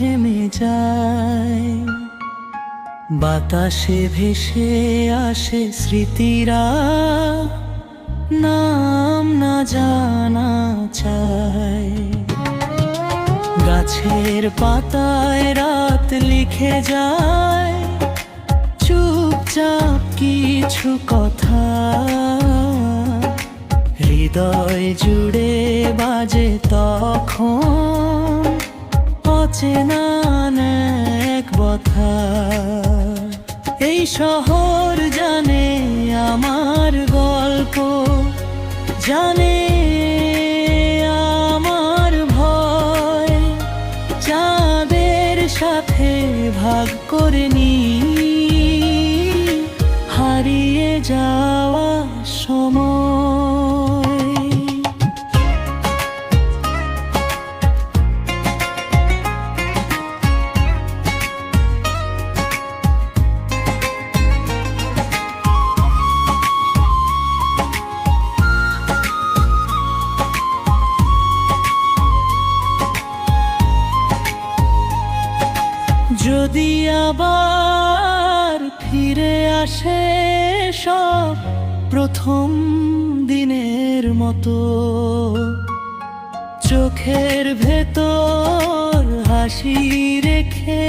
থেমে যায়। বাতাসে ভেসে আসে স্মৃতিরা, নাম না জানা চায়। গাছের পাতায় রাত লিখে যায় চুপচাপ কিছু কথা। হৃদয় জুড়ে বাজে তখন অচেনা এক কথা। এই শহর জানে আমার গল্প, জানে আমার ভয়। চাঁদের সাথে ভাগ করে নি হারিয়ে যাওয়া সময়। যদি আবার ফিরে আসে সব প্রথম দিনের মতো, চোখের ভেতর হাসি রেখে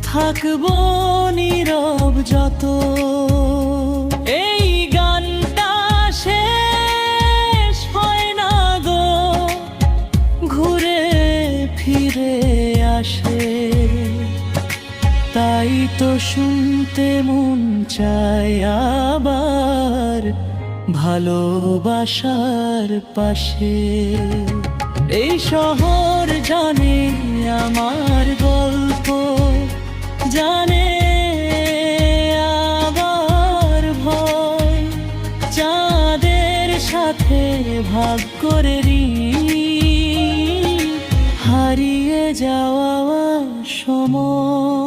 থাকবো নীরব যত। এই গানটা শেষ হয় না গো, ঘুরে ফিরে আসে। তাই তো শুনতে মন চায় আবার ভালোবাসার পাশে। এই শহর জানে আমার গল্প, জানে আবার ভয়। চাঁদের সাথে ভাগ করে হারিয়ে যাওয়া সময়।